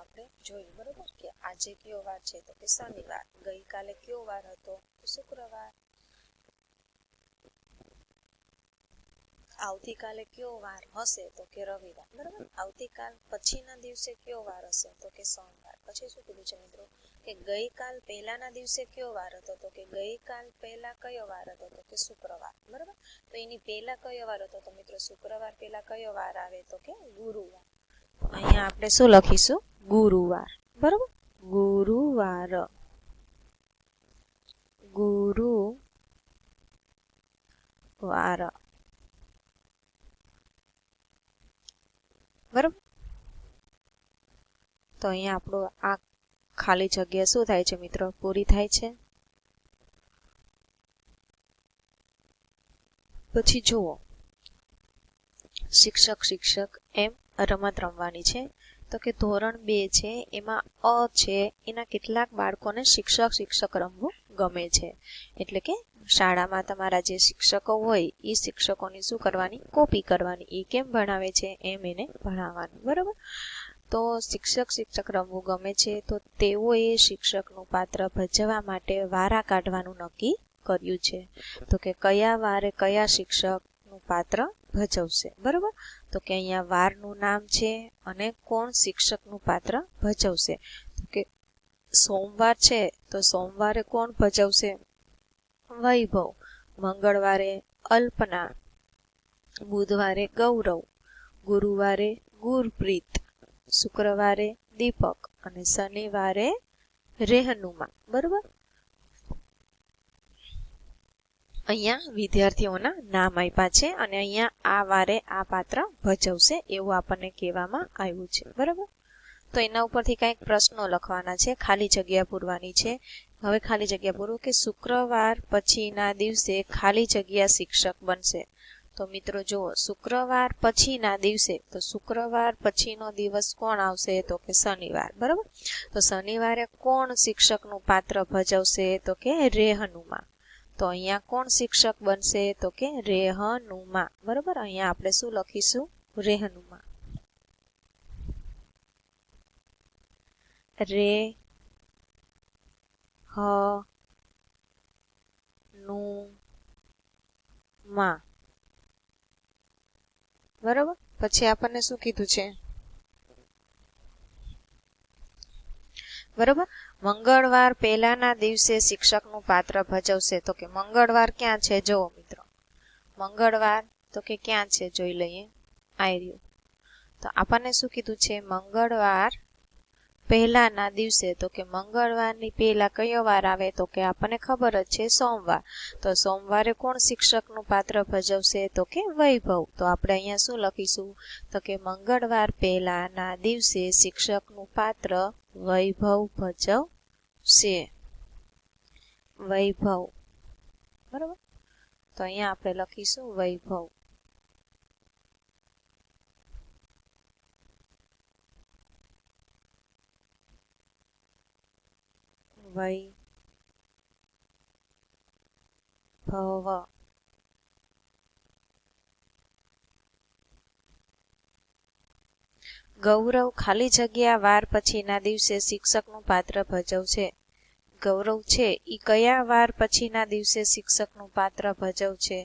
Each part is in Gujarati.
આપણે જોયું બરોબર કે આજે કયો વાર છે તો કે શનિવાર, ગઈકાલે કયો વાર હતો તો શુક્રવાર, આવતીકાલે કયો વાર હશે તો કે રવિવાર બરોબર, આવતીકાલ પછીના દિવસે કયો વાર હશે તો કે સોમવાર. પછી શું કીધું છે મિત્રો કે ગઈકાલ પહેલાના દિવસે કયો વાર હતો તો કે ગઈકાલ પહેલા કયો વાર હતો તો કે શુક્રવાર બરોબર. તો એની પહેલા કયો વાર હતો તો મિત્રો શુક્રવાર પહેલા કયો વાર આવે તો કે ગુરુવાર. અહીંયા આપણે શું લખીશું ગુરુવાર બરોબર, ગુરુવાર, ગુરુવાર બરોબર. તો અહીંયા આપણું આ ખાલી જગ્યા શું થાય છે મિત્રો પૂરી થાય છે. પછી જુઓ શિક્ષક એમ રમત રમવાની છે તો કે ધોરણ 2 છે એમાં અ છે એના કેટલાક બાળકોને શિક્ષક રમવું ગમે છે. એટલે કે શાળામાં તમારા જે શિક્ષકો હોય એ શિક્ષકોની શું કરવાની કોપી કરવાની, એ કેમ ભણાવે છે એમ એને ભણાવવાનું બરોબર. તો શિક્ષક રમવું ગમે છે તો તેઓએ શિક્ષકનું પાત્ર ભજવવા માટે વારા કાઢવાનું નક્કી કર્યું છે. તો કે કયા વારે કયા શિક્ષકનું પાત્ર ભજવશે બરોબર. તો કે અહીંયા વારનું નામ છે અને કોણ શિક્ષકનું પાત્ર ભજવશે. તો કે સોમવાર છે તો સોમવારે કોણ ભજવશે વૈભવ, મંગળવારે અલ્પના, બુધવારે ગૌરવ, ગુરુવારે ગુરપ્રીત, શુક્રવારે દીપક અને શનિવારે રેહનુમા બરોબર. અહીંયા વિદ્યાર્થીઓના નામ આપ્યા છે અને અહીંયા આ વારે આ પાત્ર ભજવશે એવું આપણને કહેવામાં આવ્યું છે બરાબર. તો એના ઉપરથી કંઈક પ્રશ્નો લખવાના છે, ખાલી જગ્યા પૂરવાની છે. હવે ખાલી જગ્યા પૂરો કે શુક્રવાર પછીના દિવસે ખાલી જગ્યા શિક્ષક બનશે. તો મિત્રો જુઓ શુક્રવાર પછીના દિવસે તો શુક્રવાર પછીનો દિવસ કોણ આવશે તો કે શનિવાર બરાબર. તો શનિવારે કોણ શિક્ષકનું પાત્ર ભજવશે તો કે રેહનુમા. તો અહીંયા કોણ શિક્ષક બનશે તો કે રેહનુમા બરોબર. અહીંયા આપણે શું લખીશું રેહનુમા, રે હ નું માં બરોબર. પછી આપણને શું કીધું છે બરોબર, મંગળવાર પહેલાના દિવસે શિક્ષકનું પાત્ર ભજવશે. તો કે મંગળવાર ક્યાં છે જોવો મિત્રો, મંગળવાર તો કે ક્યાં છે જોઈ લઈએ, આઈ રહ્યું. તો આપણને શું કીધું છે મંગળવાર પહેલાના દિવસે. તો કે મંગળવારની પહેલા કયો વાર આવે તો કે આપણને ખબર જ છે સોમવાર. તો સોમવારે કોણ શિક્ષકનું પાત્ર ભજવશે તો કે વૈભવ. તો આપણે અહીંયા શું લખીશું તો કે મંગળવાર પહેલાના દિવસે શિક્ષકનું પાત્ર વૈભવ ભજવશે, વૈભવ બરોબર. તો અહીંયા આપણે લખીશું વૈભવ. વૈભવ ગૌરવ ખાલી જગ્યા વાર પછીના દિવસે શિક્ષકનું પાત્ર ભજવશે. ગૌરવ છે ઈ કયા વાર પછીના દિવસે શિક્ષકનું પાત્ર ભજવશે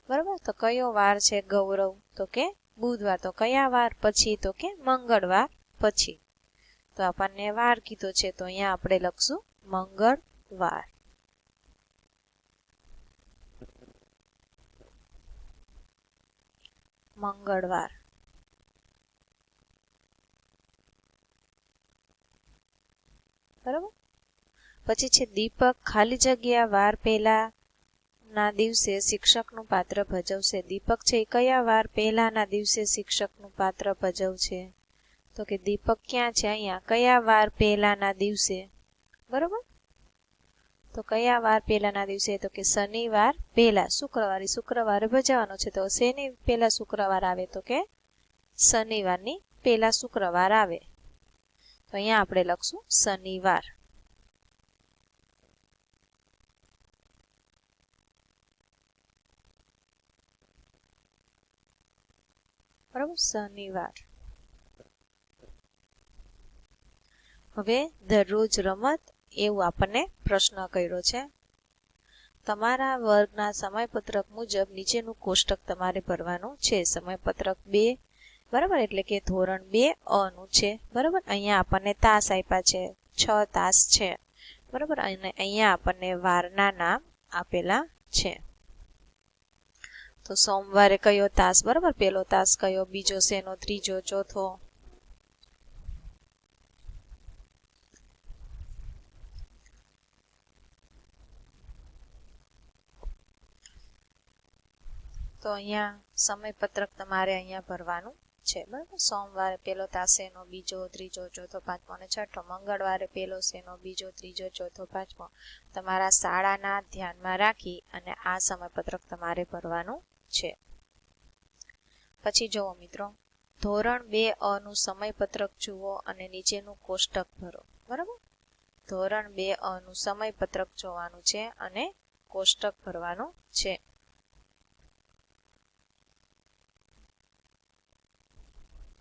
બરોબર. તો કયો વાર છે ગૌરવ તો કે બુધવાર. તો કયા વાર પછી તો કે મંગળવાર પછી. તો આપણને વાર કીધો છે તો અહીંયા આપણે લખશું મંગળવાર. મંગળવાર બરોબર. પછી છે દીપક ખાલી જગ્યા વાર પહેલા ના દિવસે શિક્ષકનું પાત્ર ભજવશે. દીપક છે કયા વાર પહેલાના દિવસે શિક્ષકનું પાત્ર ભજવશે તો કે દીપક ક્યાં છે અહીંયા કયા વાર પહેલાના દિવસે બરોબર. તો કયા વાર પહેલાના દિવસે તો કે શનિવાર પહેલા, શુક્રવારે ભજવવાનો છે. તો શેની પહેલા શુક્રવાર આવે તો કે શનિવારની પહેલા શુક્રવાર આવે. તો અહીંયા આપણે લખશું શનિવાર બરાબર, શનિવાર. હવે દરરોજ રમત એવું આપણને પ્રશ્ન કર્યો છે. તમારા વર્ગના સમયપત્રક મુજબ નીચેનું કોષ્ટક તમારે ભરવાનું છે. સમયપત્રક 2 બરાબર, એટલે કે ધોરણ 2 નું છે. બરાબર, અહીંયા આપણને તાસ આપ્યા છે, 6 તાસ છે. બરાબર, અને અહીંયા આપણને વારના નામ આપેલા છે. તો સોમવારે કયો તાસ, બરાબર, પહેલો તાસ કયો, બીજો શેનો, ત્રીજો, ચોથો. તો અહીંયા સમયપત્રક તમારે અહીંયા ભરવાનું છે. બરાબર, સોમવારે પહેલો તાસ શેનો, બીજો, ત્રીજો, ચોથો, પાંચમો અને છઠ્ઠો. મંગળવારે પહેલો શેનો, બીજો, ત્રીજો, ચોથો, પાંચમો. તમારા શાળાના ધ્યાનમાં રાખી અને આ સમયપત્રક તમારે ભરવાનું છે. પછી જુઓ મિત્રો, ધોરણ 2 નું સમયપત્રક જુઓ અને નીચેનું કોષ્ટક ભરો. બરાબર, ધોરણ 2 નું સમયપત્રક જોવાનું છે અને કોષ્ટક ભરવાનું છે.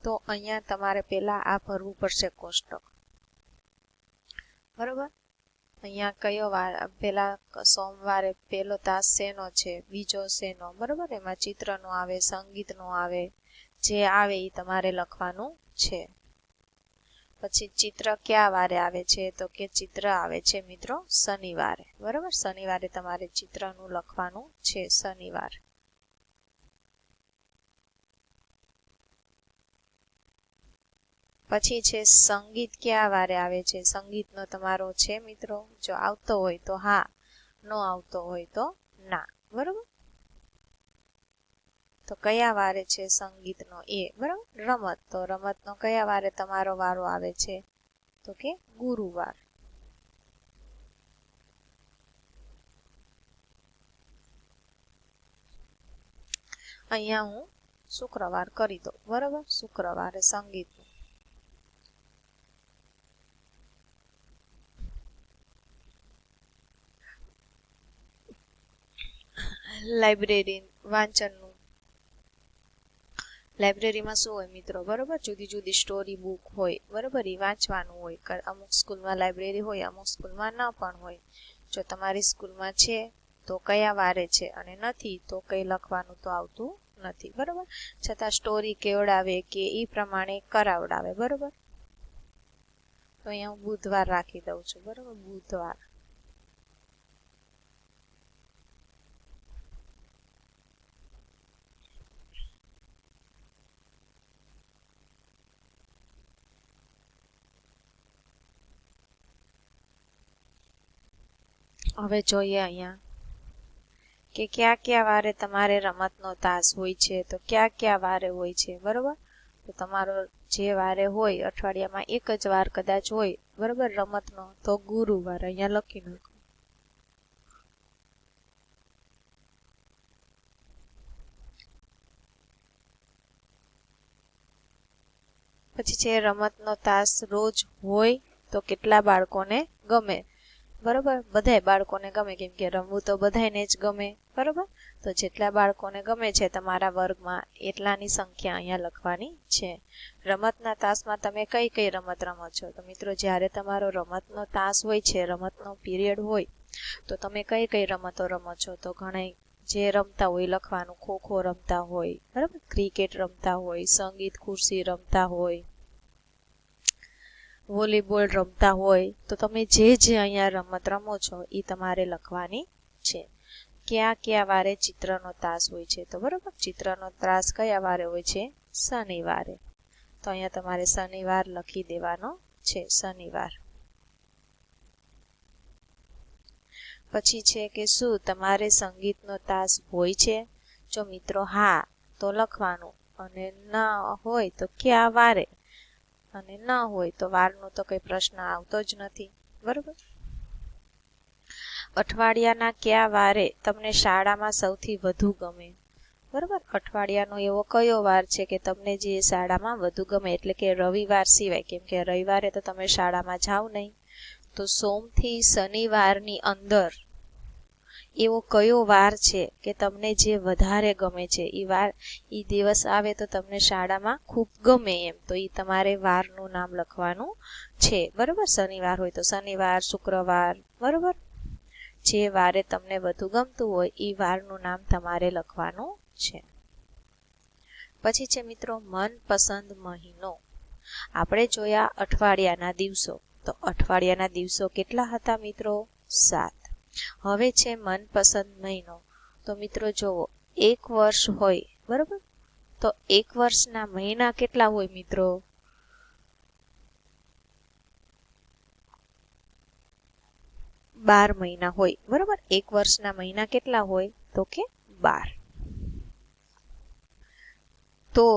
તો અહીંયા તમારે પહેલા આ ભરવું પડશે કોષ્ટક. બરાબર, અહીંયા કયો વાર, પહેલા સોમવારે પહેલો તાસ શેનો છે, બીજો શેનો. બરાબર, એમાં ચિત્રનો આવે, સંગીતનો આવે, જે આવે એ તમારે લખવાનું છે. પછી ચિત્ર કયા વારે આવે છે, તો કે ચિત્ર આવે છે મિત્રો શનિવારે. બરાબર, શનિવારે તમારે ચિત્રનું લખવાનું છે, શનિવાર. પછી છે સંગીત કયા વારે આવે છે. સંગીતનો તમારો છે મિત્રો, જો આવતો હોય તો હા, ન આવતો હોય તો ના. બરાબર, તો કયા વારે છે સંગીતનો એ. બરાબર, રમત, તો રમતનો કયા વારે તમારો વારો આવે છે, તો કે ગુરુવાર. અહીંયા હું શુક્રવાર કરી દઉં. બરાબર, શુક્રવારે સંગીત. લાઇબ્રેરી વાંચનનું, લાઇબ્રેરીમાં શું હોય મિત્રો, બરાબર, જુદી જુદી સ્ટોરી બુક હોય. બરાબર, એ વાંચવાનું હોય. અમુક સ્કૂલમાં લાઇબ્રેરી હોય, અમુક સ્કૂલમાં ન પણ હોય. જો તમારી સ્કૂલમાં છે તો કયા વારે છે, અને નથી તો કંઈ લખવાનું તો આવતું નથી. બરાબર, છતાં સ્ટોરી કેવડાવે કે એ પ્રમાણે કરાવડાવે. બરાબર, તો અહીંયા હું બુધવાર રાખી દઉં છું. બરાબર, બુધવાર. હવે જોઈએ અહીંયા કે કયા કયા વારે તમારે રમતનો તાસ હોય છે, તો કયા કયા વારે હોય છે. બરાબર, તો તમારો જે વારે હોય, અઠવાડિયામાં એક જ વાર કદાચ હોય, બરાબર, રમતનો, તો ગુરુવાર અહીંયા લખી નાખો. પછી છે રમતનો તાસ રોજ હોય તો કેટલા બાળકોને ગમે. બરાબર, બધાય બાળકોને ગમે, કેમ કે રમવું તો બધાને જ ગમે. બરાબર, તો જેટલા બાળકોને ગમે છે તમારા વર્ગમાં એટલાની સંખ્યા અહીંયા લખવાની છે. રમતના તાસમાં તમે કઈ કઈ રમત રમો છો, તો મિત્રો જ્યારે તમારો રમતનો તાસ હોય છે, રમતનો પીરિયડ હોય, તો તમે કઈ કઈ રમતો રમો છો, તો ઘણા જે રમતા હોય લખવાનું. ખોખો રમતા હોય, બરાબર, ક્રિકેટ રમતા હોય, સંગીત ખુરશી રમતા હોય, વોલીબોલ રમતા હોય. તો તમે જે જે અહીંયા રમત રમો છો એ તમારે લખવાની છે. કયા કયા વારે ચિત્રનો તાસ હોય છે, તો બરાબર, ચિત્રનો તાસ કયા વારે હોય છે, શનિવારે. તો અહીંયા તમારે શનિવાર લખી દેવાનો છે, શનિવાર. પછી છે કે શું તમારે સંગીતનો તાસ હોય છે. જો મિત્રો હા તો લખવાનું, અને ના હોય તો કયા વારે, અને ન હોય તો વારનો તો કઈ પ્રશ્ન આવતો જ નથી. બરાબર, અઠવાડિયાના કયા વારે તમને શાળામાં સૌથી વધુ ગમે. બરાબર, અઠવાડિયાનો એવો કયો વાર છે કે તમને જે શાળામાં વધુ ગમે, એટલે કે રવિવાર સિવાય, કેમ કે રવિવારે તો તમે શાળામાં જાઓ નહીં. તો સોમથી શનિવારની અંદર એવો કયો વાર છે કે તમને જે વધારે ગમે છે, એ દિવસ આવે તો તમને શાળામાં ખૂબ ગમે એમ, તો એ તમારે વારનું નામ લખવાનું છે. બરોબર, શનિવાર હોય તો શનિવાર, શુક્રવાર, બરોબર, જે વારે તમને વધુ ગમતું હોય એ વારનું નામ તમારે લખવાનું છે. પછી છે મિત્રો મનપસંદ મહિનો. આપણે જોયા અઠવાડિયાના દિવસો, તો અઠવાડિયાના દિવસો કેટલા હતા મિત્રો? 7. હવે છે મનપસંદ મહિનો. તો મિત્રો જોવો, એક વર્ષ હોય, બરોબર, તો એક વર્ષના મહિના કેટલા હોય મિત્રો? 12 મહિના હોય, બરોબર. એક વર્ષના મહિના કેટલા હોય? તો કે 12. તો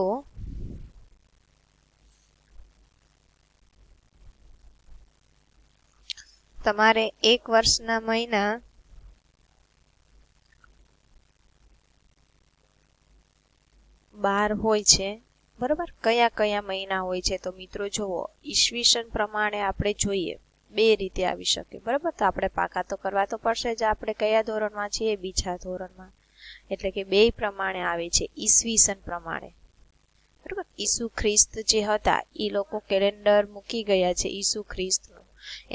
તમારે એક વર્ષના મહિના 12 હોય છે, બરોબર. કયા કયા મહિના હોય છે? તો મિત્રો જુઓ, ઈસવીસન પ્રમાણે આપણે જોઈએ 2 રીતે આવી શકે, બરોબર. તો આપણે પાકા તો કરવા તો પડશે જ. આપણે કયા ધોરણમાં છીએ? બીજા ધોરણમાં. એટલે કે 2 પ્રમાણે આવે છે, ઈસવીસન પ્રમાણે, બરોબર. ઈસુ ખ્રિસ્ત જે હતા એ લોકો કેલેન્ડર મૂકી ગયા છે ઈસુ ખ્રિસ્તનું,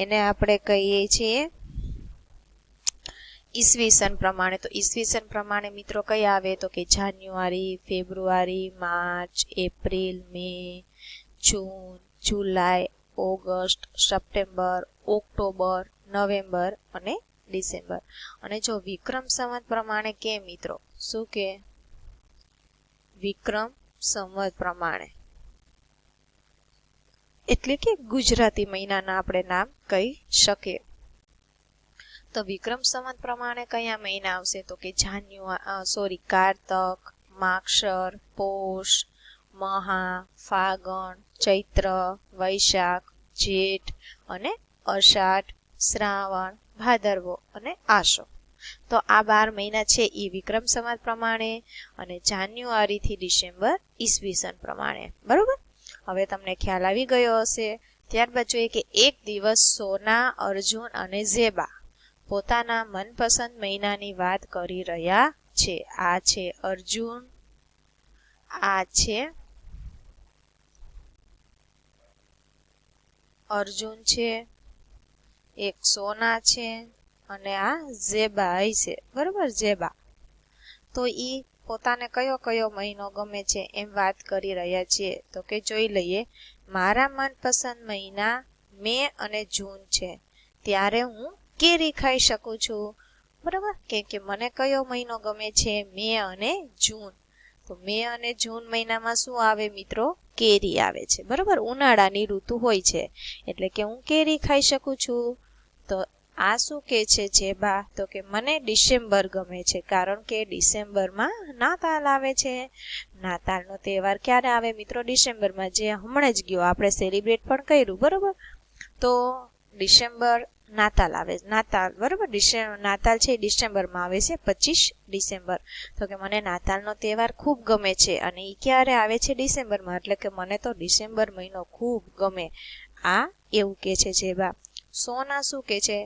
એને આપણે કહીએ છીએ ઈસવીસન પ્રમાણે. તો ઈસવીસન પ્રમાણે મિત્રો કયા આવે? તો કે જાન્યુઆરી, ફેબ્રુઆરી, માર્ચ, એપ્રિલ, મે, જૂન, જુલાઈ, ઓગસ્ટ, સપ્ટેમ્બર, ઓક્ટોબર, નવેમ્બર અને ડિસેમ્બર. અને જો વિક્રમ સંવત પ્રમાણે કે મિત્રો, શું કે? વિક્રમ સંવત પ્રમાણે, એટલે કે ગુજરાતી મહિનાના આપણે નામ કહી શકીએ. તો વિક્રમ સંવત પ્રમાણે કયા મહિના આવશે? તો કે કારતક, માગશર, પોષ, મહા, ફાગણ, ચૈત્ર, વૈશાખ, જેઠ અને અષાઢ, શ્રાવણ, ભાદરવો અને આસો. તો આ 12 મહિના છે એ વિક્રમ સંવત પ્રમાણે, અને જાન્યુઆરી થી ડિસેમ્બર ઈસવીસન પ્રમાણે, બરોબર. હવે તમને ખ્યાલ આવી ગયો હશે. ત્યારબાદ જોઈએ કે એક દિવસ સોના, અર્જુન અને ઝેબા પોતાના મનપસંદ મહિનાની વાત કરી રહ્યા છે. આ છે અર્જુન, આ છે અર્જુન છે, એક સોના છે અને આ ઝેબા છે, બરોબર, ઝેબા. તો ઈ પોતાને કયો કયો મહિનો ગમે છે એમ વાત કરી રહ્યા છીએ. તો કે જોઈ લઈએ. મારા મનપસંદ મહિના મે અને જૂન છે, ત્યારે હું કેરી ખાઈ શકું છું, બરાબર. કે મને કયો મહિનો ગમે છે? મે અને જૂન. તો મે અને જૂન મહિનામાં શું આવે મિત્રો? કેરી આવે છે, બરાબર. ઉનાળાની ઋતુ હોય છે, એટલે કે હું કેરી ખાઈ શકું છું. તો આ શું કે છે જેબા? તો કે મને ડિસેમ્બર ગમે છે, કારણ કે ડિસેમ્બરમાં નાતાલ આવે છે. નાતાલનો તહેવાર ક્યારે આવે મિત્રો? ડિસેમ્બરમાં, જે હમણાં જ ગયો, આપણે સેલિબ્રેટ પણ કર્યું, બરોબર. તો ડિસેમ્બર નાતાલ આવે, નાતાલ, બરોબર. નાતાલ છે એ ડિસેમ્બરમાં આવે છે, 25 ડિસેમ્બર. તો કે મને નાતાલનો તહેવાર ખૂબ ગમે છે, અને એ ક્યારે આવે છે? ડિસેમ્બરમાં. એટલે કે મને તો ડિસેમ્બર મહિનો ખૂબ ગમે. આ એવું કે છે જેબા. સોના શું કે છે?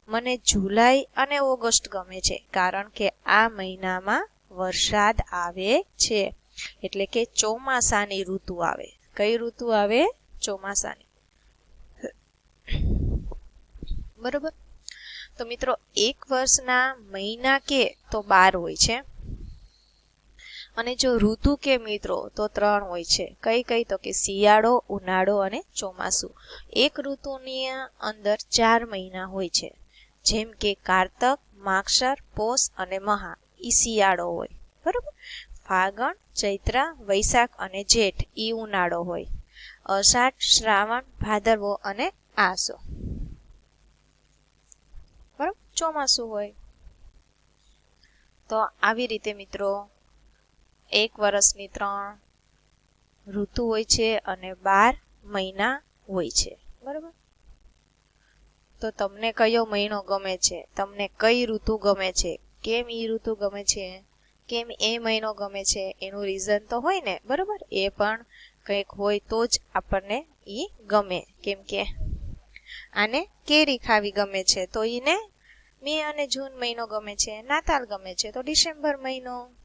મને જુલાઈ અને ઓગસ્ટ ગમે છે, કારણ કે આ મહિનામાં વરસાદ આવે છે, એટલે કે ચોમાસાની ઋતુ આવે. કઈ ઋતુ આવે? ચોમાસાની, બરોબર. તો મિત્રો એક વર્ષના મહિના કે તો 12 હોય છે, અને જો ઋતુ કે મિત્રો તો 3 હોય છે. કઈ કઈ? તો કે શિયાળો, ઉનાળો અને ચોમાસું. એક ઋતુની અંદર 4 મહિના હોય છે, જેમ કે કારતક, માગશર, પોષ અને મહા, ઈ શિયાળો હોય, બરોબર. ફાગણ, ચૈત્ર, વૈશાખ અને જેઠ ઈ ઉનાળો હોય. અષાઢ, શ્રાવણ, ભાદરવો અને આસો, બરોબર, ચોમાસું હોય. તો આવી રીતે મિત્રો એક વર્ષની 3 ઋતુ હોય છે અને 12 મહિના હોય છે, બરોબર. તો તમને કયો મહિનો ગમે છે? તમને કઈ ઋતુ ગમે છે? કેમ ઈ ઋતુ ગમે છે? કેમ એ મહિનો ગમે છે? એનું રીઝન તો હોય ને, બરોબર. એ પણ કંઈક હોય તો જ આપણને ઈ ગમે. કેમ કે આને કેરી ખાવી ગમે છે, તો ઈને મે અને જૂન મહિનો ગમે છે, નાતાલ ગમે છે તો ડિસેમ્બર મહિનો.